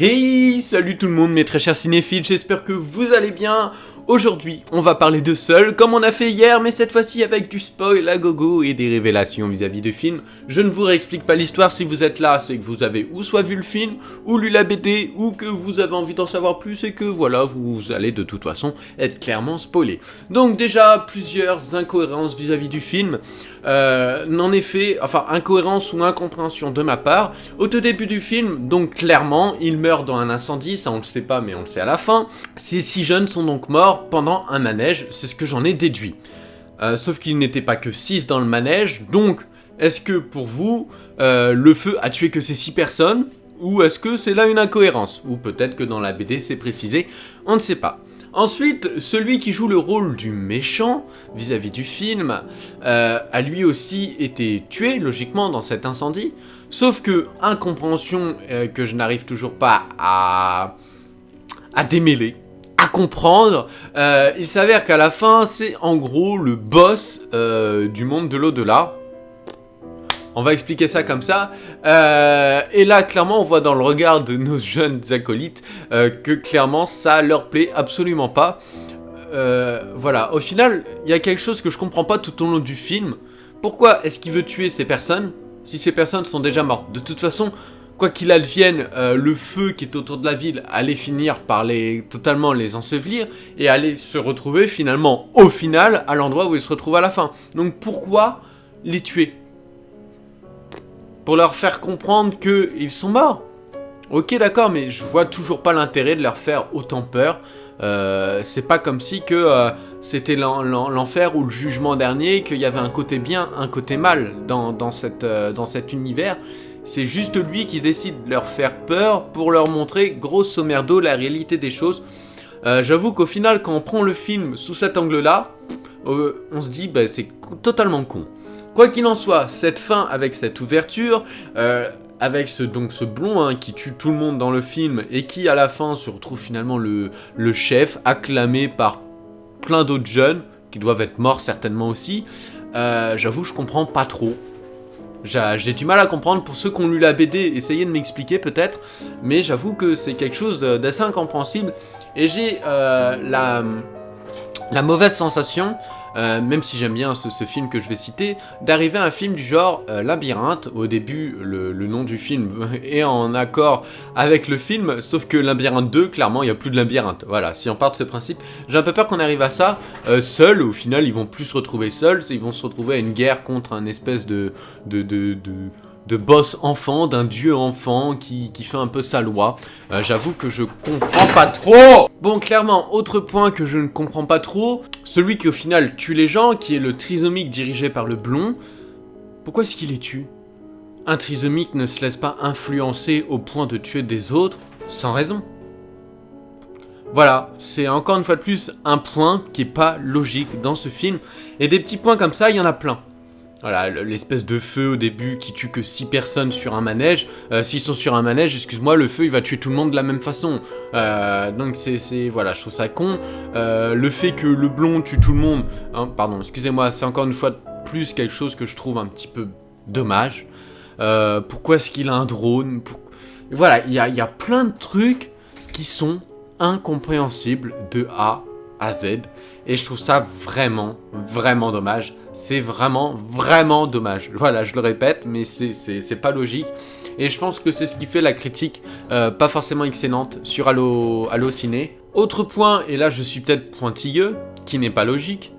Hey, salut tout le monde mes très chers cinéphiles, j'espère que vous allez bien. Aujourd'hui, on va parler de Seul, comme on a fait hier, mais cette fois-ci avec du spoil à gogo et des révélations vis-à-vis du film. Je ne vous réexplique pas l'histoire, si vous êtes là, c'est que vous avez ou soit vu le film, ou lu la BD, ou que vous avez envie d'en savoir plus, et que voilà, vous allez de toute façon être clairement spoilé. Donc déjà, plusieurs incohérences vis-à-vis du film. En effet, enfin, incohérence ou incompréhension de ma part. Au tout début du film, donc clairement, il meurt dans un incendie, ça on le sait pas, mais on le sait à la fin. Ces 6 jeunes sont donc morts pendant un manège, c'est ce que j'en ai déduit. Sauf qu'il n'était pas que 6 dans le manège, donc est-ce que pour vous, le feu a tué que ces 6 personnes, ou est-ce que c'est là une incohérence? Ou peut-être que dans la BD c'est précisé, on ne sait pas. Ensuite, celui qui joue le rôle du méchant vis-à-vis du film a lui aussi été tué, logiquement, dans cet incendie. Sauf que, incompréhension que je n'arrive toujours pas à démêler, à comprendre, il s'avère qu'à la fin, c'est en gros le boss du monde de l'au-delà. On va expliquer ça comme ça. Et là, clairement, on voit dans le regard de nos jeunes acolytes que clairement, ça leur plaît absolument pas. Voilà, au final, il y a quelque chose que je comprends pas tout au long du film. Pourquoi est-ce qu'il veut tuer ces personnes si ces personnes sont déjà mortes? De toute façon, quoi qu'il advienne, le feu qui est autour de la ville allait finir par totalement les ensevelir et allait se retrouver finalement, au final, à l'endroit où ils se retrouvent à la fin. Donc pourquoi les tuer? Pour leur faire comprendre qu'ils sont morts. Ok, d'accord, mais je vois toujours pas l'intérêt de leur faire autant peur. C'est pas comme si que c'était l'enfer ou le jugement dernier, qu'il y avait un côté bien, un côté mal dans cet univers. C'est juste lui qui décide de leur faire peur pour leur montrer grosso merdo la réalité des choses. J'avoue qu'au final, quand on prend le film sous cet angle-là, on se dit bah, c'est totalement con. Quoi qu'il en soit, cette fin avec cette ouverture, avec ce blond qui tue tout le monde dans le film et qui à la fin se retrouve finalement le chef, acclamé par plein d'autres jeunes, qui doivent être morts certainement aussi, j'avoue je comprends pas trop. J'ai du mal à comprendre pour ceux qui ont lu la BD, essayez de m'expliquer peut-être, mais j'avoue que c'est quelque chose d'assez incompréhensible et j'ai la mauvaise sensation, même si j'aime bien ce film que je vais citer, d'arriver à un film du genre Labyrinthe. Au début, le nom du film est en accord avec le film, sauf que Labyrinthe 2, clairement, il n'y a plus de labyrinthe. Voilà, si on part de ce principe, j'ai un peu peur qu'on arrive à ça. Seuls, au final, ils vont plus se retrouver seuls, ils vont se retrouver à une guerre contre un espèce de boss enfant, d'un dieu enfant qui fait un peu sa loi. J'avoue que je comprends pas trop. Bon, clairement, autre point que je ne comprends pas trop, celui qui au final tue les gens, qui est le trisomique dirigé par le blond, pourquoi est-ce qu'il les tue? Un trisomique ne se laisse pas influencer au point de tuer des autres sans raison. Voilà, c'est encore une fois de plus un point qui est pas logique dans ce film, et des petits points comme ça, il y en a plein. Voilà, l'espèce de feu au début qui tue que 6 personnes sur un manège. S'ils sont sur un manège, excuse-moi, le feu il va tuer tout le monde de la même façon. Donc voilà, je trouve ça con. Le fait que le blond tue tout le monde, hein, pardon, excusez-moi, c'est encore une fois de plus quelque chose que je trouve un petit peu dommage. Pourquoi est-ce qu'il a un drone? Voilà, il y a plein de trucs qui sont incompréhensibles de A à Z. Et je trouve ça vraiment, vraiment dommage. C'est vraiment, vraiment dommage. Voilà, je le répète, mais c'est pas logique. Et je pense que c'est ce qui fait la critique pas forcément excellente sur Allociné. Autre point, et là je suis peut-être pointilleux, qui n'est pas logique.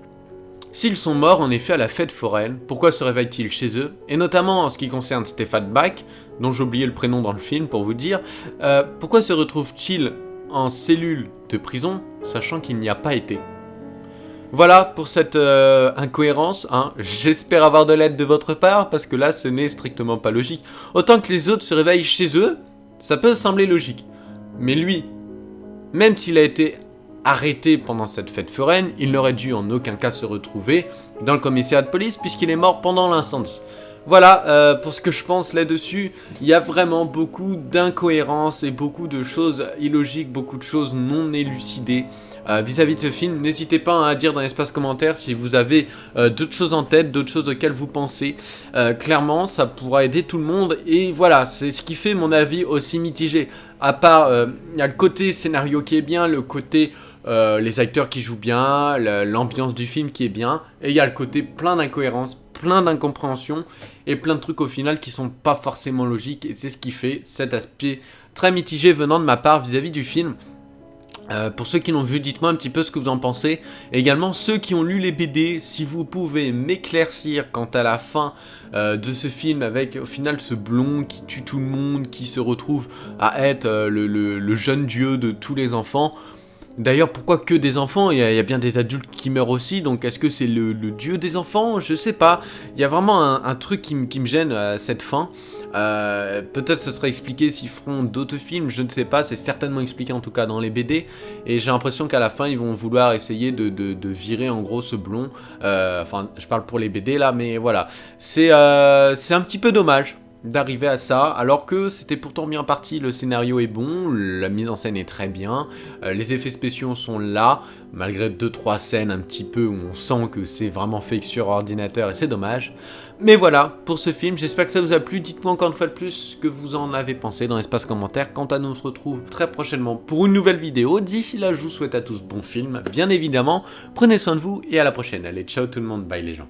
S'ils sont morts en effet à la fête foraine, pourquoi se réveillent-ils chez eux? Et notamment en ce qui concerne Stéphane Bach, dont j'ai oublié le prénom dans le film pour vous dire, pourquoi se retrouvent-ils en cellule de prison, sachant qu'il n'y a pas été? Voilà pour cette incohérence, hein. J'espère avoir de l'aide de votre part, parce que là, ce n'est strictement pas logique. Autant que les autres se réveillent chez eux, ça peut sembler logique. Mais lui, même s'il a été arrêté pendant cette fête foraine, il n'aurait dû en aucun cas se retrouver dans le commissariat de police, puisqu'il est mort pendant l'incendie. Voilà, pour ce que je pense là-dessus, il y a vraiment beaucoup d'incohérences et beaucoup de choses illogiques, beaucoup de choses non élucidées. vis-à-vis de ce film. N'hésitez pas à dire dans l'espace commentaire si vous avez d'autres choses en tête, d'autres choses auxquelles vous pensez. Clairement, ça pourra aider tout le monde, et voilà, c'est ce qui fait mon avis aussi mitigé. À part, il y a le côté scénario qui est bien, le côté les acteurs qui jouent bien, l'ambiance du film qui est bien, et il y a le côté plein d'incohérences, plein d'incompréhensions, et plein de trucs au final qui sont pas forcément logiques, et c'est ce qui fait cet aspect très mitigé venant de ma part vis-à-vis du film. Pour ceux qui l'ont vu, dites-moi un petit peu ce que vous en pensez. Et également, ceux qui ont lu les BD, si vous pouvez m'éclaircir quant à la fin de ce film, avec au final ce blond qui tue tout le monde, qui se retrouve à être le jeune dieu de tous les enfants. D'ailleurs, pourquoi que des enfants? Il y a bien des adultes qui meurent aussi, donc est-ce que c'est le dieu des enfants? Je sais pas. Il y a vraiment un truc qui me gêne à cette fin. Peut-être ce sera expliqué s'ils feront d'autres films, je ne sais pas, c'est certainement expliqué en tout cas dans les BD, et j'ai l'impression qu'à la fin ils vont vouloir essayer de virer en gros ce blond, enfin je parle pour les BD là, mais voilà, c'est un petit peu dommage d'arriver à ça, alors que c'était pourtant bien parti, le scénario est bon, la mise en scène est très bien, les effets spéciaux sont là, malgré 2-3 scènes un petit peu où on sent que c'est vraiment fait sur ordinateur et c'est dommage. Mais voilà, pour ce film, j'espère que ça vous a plu, dites-moi encore une fois de plus ce que vous en avez pensé dans l'espace commentaire. Quant à nous, on se retrouve très prochainement pour une nouvelle vidéo, d'ici là je vous souhaite à tous bon film, bien évidemment, prenez soin de vous et à la prochaine, allez ciao tout le monde, bye les gens.